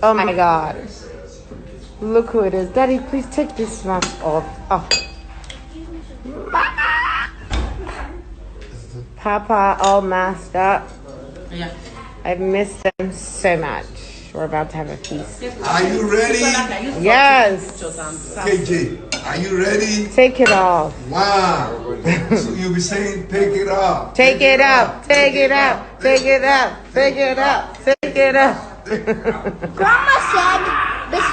Oh my God. Look who it is. Daddy, please take this mask off. Oh. Papa, all masked up. Yeah. I've missed them so much. We're about to have a feast. Are you ready? Yes. KJ, are you ready? Take it off. Wow. So you'll be saying, take it up. Take it up. Take it up. Take it up. Take it up. Take it up. Grandma said this.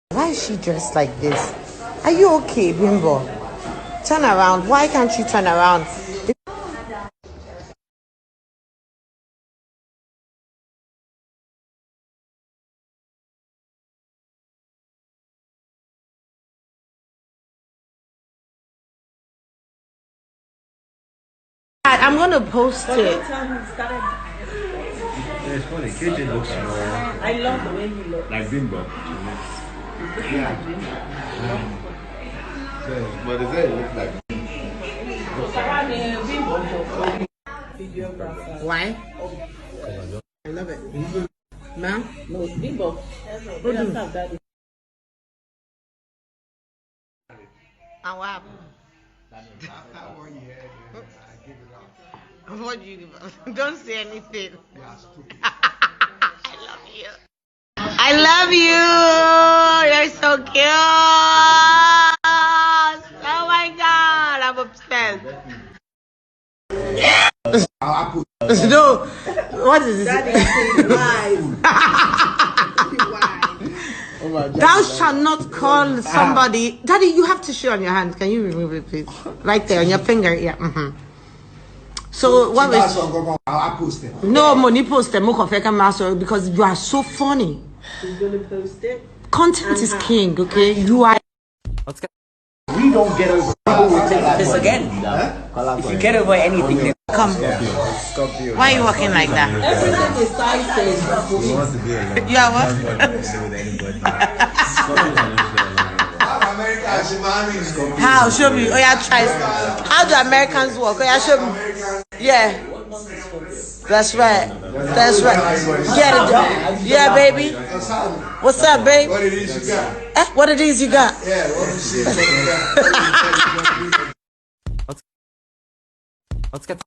Why is she dressed like this? Are you okay, Bimbo? Turn around. Why can't you turn around? I'm gonna post it. It's funny, KJ looks more. I love the way he looks. Like Bimbo. Yeah. But does it look like Why? I love it. Ma'am? No, it's Bimbo. And what happened? What do you give up? Don't say anything. I love you. I love you. You're so cute. Oh my God, I'm obsessed. No, what is this? Thou shalt not call somebody. Daddy, you have tissue on your hand. Can you remove it, please? Right there on your finger. Yeah. Mm-hmm. So what was? No, money post them because you are so funny. He's gonna post it. Content is king, okay? You are. We don't get over. People will take this again. If you get over anything, then come. Why are you walking like that? Everything is side. You are what? How? Show me. Oh yeah, try. How do Americans walk? Oh yeah, show me. Yeah. That's right. That's right. Get it. Yeah, baby. What's up, babe? What it is you got? What it is you got? Yeah, what is it? Let's get.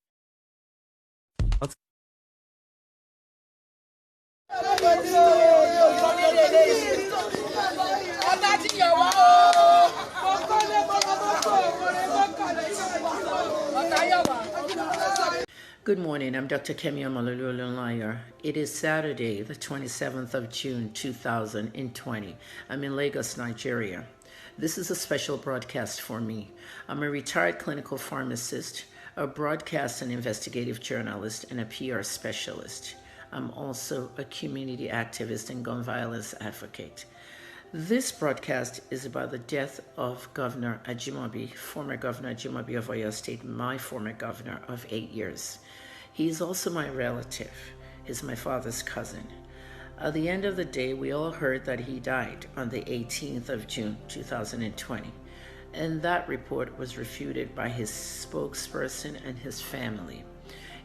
Good morning, I'm Dr. Kemi Oluyole. It is Saturday, the 27th of June, 2020. I'm in Lagos, Nigeria. This is a special broadcast for me. I'm a retired clinical pharmacist, a broadcast and investigative journalist, and a PR specialist. I'm also a community activist and gun violence advocate. This broadcast is about the death of Governor Ajimobi, former Governor Ajimobi of Oyo State, my former governor of 8 years. He is also my relative. He's my father's cousin. At the end of the day, we all heard that he died on the 18th of June, 2020. And that report was refuted by his spokesperson and his family.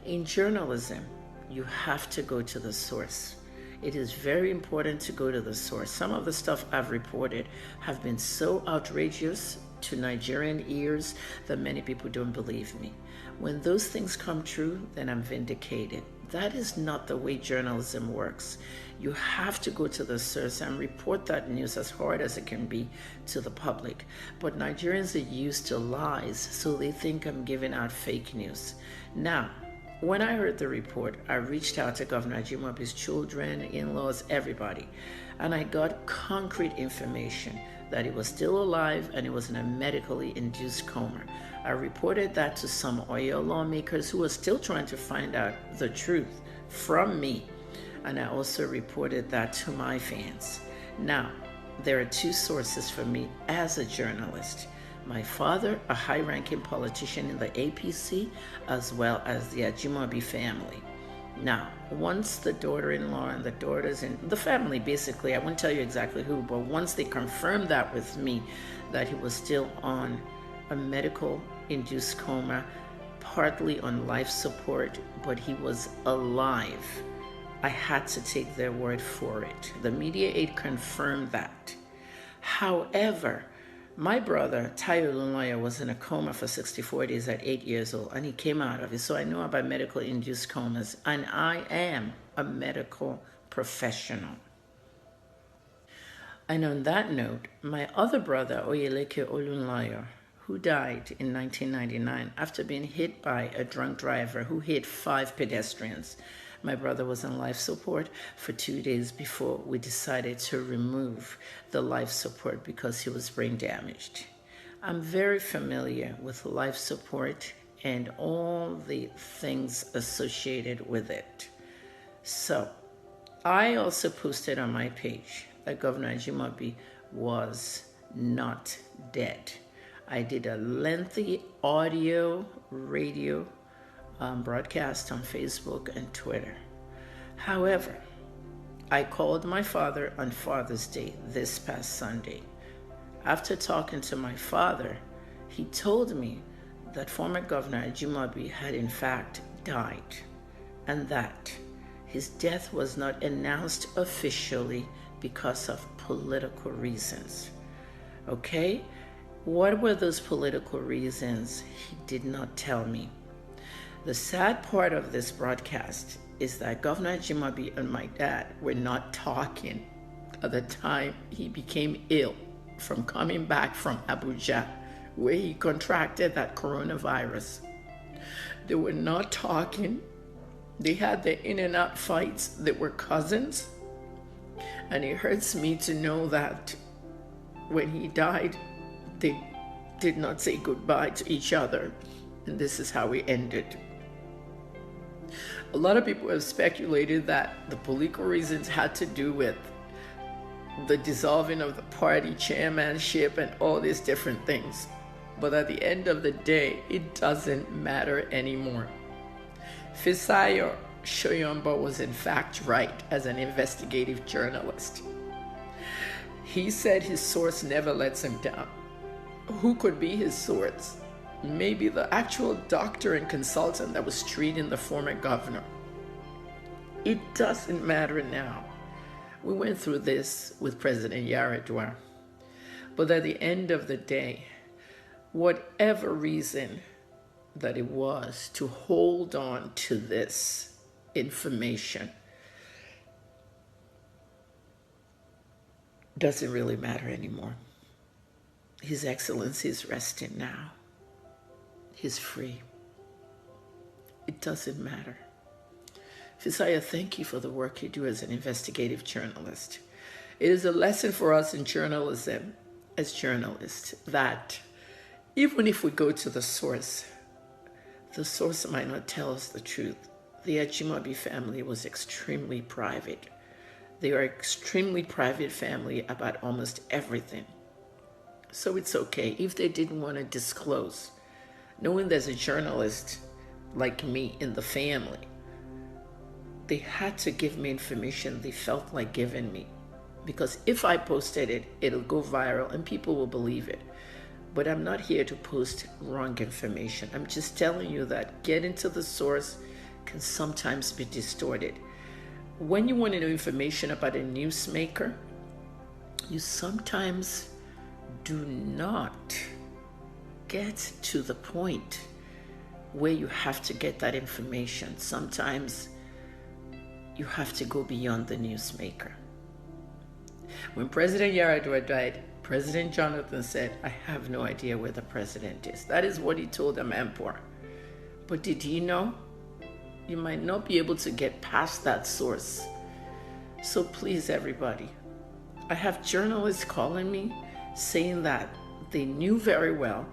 In journalism, you have to go to the source. It is very important to go to the source. Some of the stuff I've reported have been so outrageous to Nigerian ears that many people don't believe me. When those things come true, then I'm vindicated. That is not the way journalism works. You have to go to the source and report that news as hard as it can be to the public. But Nigerians are used to lies, so they think I'm giving out fake news. Now, when I heard the report, I reached out to Governor Ajimobi's children, in-laws, everybody, and I got concrete information that he was still alive and he was in a medically induced coma. I reported that to some Oyo lawmakers who were still trying to find out the truth from me, and I also reported that to my fans. Now, there are two sources for me as a journalist. My father, a high-ranking politician in the APC, as well as the Ajimobi family. Now, once the daughter-in-law and the daughters in the family, basically, I won't tell you exactly who, but once they confirmed that with me, that he was still on a medical-induced coma, partly on life support, but he was alive, I had to take their word for it. The media aide confirmed that. However, my brother, Tayo Oluyole, was in a coma for 64 days at 8 years old, and he came out of it. So I know about medical-induced comas, and I am a medical professional. And on that note, my other brother, Oluyole Estate, who died in 1999 after being hit by a drunk driver who hit 5 pedestrians. My brother was on life support for 2 days before we decided to remove the life support because he was brain damaged. I'm very familiar with life support and all the things associated with it. So I also posted on my page that Governor Ajimobi was not dead. I did a lengthy audio, radio broadcast on Facebook and Twitter. However, I called my father on Father's Day this past Sunday. After talking to my father, he told me that former Governor Ajimobi had in fact died and that his death was not announced officially because of political reasons. Okay? What were those political reasons? He did not tell me. The sad part of this broadcast is that Governor Ajimobi and my dad were not talking at the time he became ill from coming back from Abuja, where he contracted that coronavirus. They were not talking. They had their in and out fights. They were cousins. And it hurts me to know that when he died, they did not say goodbye to each other. And this is how it ended. A lot of people have speculated that the political reasons had to do with the dissolving of the party chairmanship and all these different things. But at the end of the day, it doesn't matter anymore. Fisayo Shoyomba was in fact right as an investigative journalist. He said his source never lets him down. Who could be his source? Maybe the actual doctor and consultant that was treating the former governor. It doesn't matter now. We went through this with President Yaradua. But at the end of the day, whatever reason that it was to hold on to this information doesn't really matter anymore. His Excellency is resting now. He's free. It doesn't matter. Fisayo, thank you for the work you do as an investigative journalist. It is a lesson for us in journalism, as journalists, that even if we go to the source might not tell us the truth. The Ajimobi family was extremely private. They are extremely private family about almost everything. So it's okay if they didn't want to disclose. Knowing there's a journalist like me in the family, they had to give me information they felt like giving me. Because if I posted it, it'll go viral and people will believe it. But I'm not here to post wrong information. I'm just telling you that getting to the source can sometimes be distorted. When you want to know information about a newsmaker, you sometimes do not get to the point where you have to get that information. Sometimes you have to go beyond the newsmaker. When President Yaradua died, President Jonathan said, I have no idea where the president is. That is what he told the Empor. But did he know? You might not be able to get past that source. So please, everybody, I have journalists calling me saying that they knew very well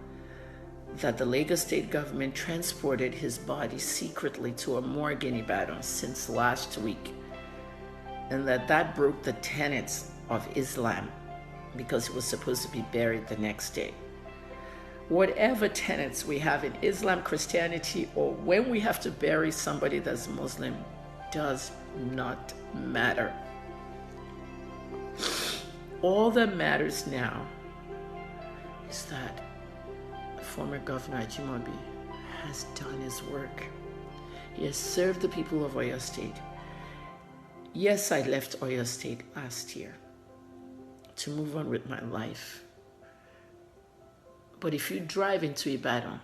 that the Lagos State government transported his body secretly to a morgue in Ibadan since last week, and that broke the tenets of Islam because he was supposed to be buried the next day. Whatever tenets we have in Islam, Christianity, or when we have to bury somebody that's Muslim does not matter. All that matters now is that former Governor Ajimobi has done his work. He has served the people of Oyo State. Yes, I left Oyo State last year to move on with my life. But if you drive into Ibadan,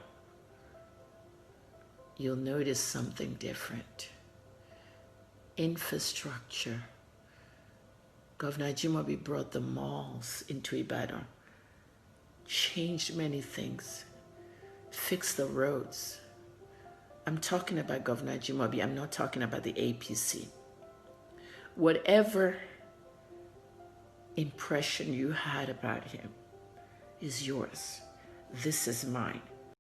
you'll notice something different. Infrastructure. Governor Ajimobi brought the malls into Ibadan, changed many things, fixed the roads. I'm talking about Governor Ajimobi. I'm not talking about the APC. Whatever impression you had about him is yours. This is mine.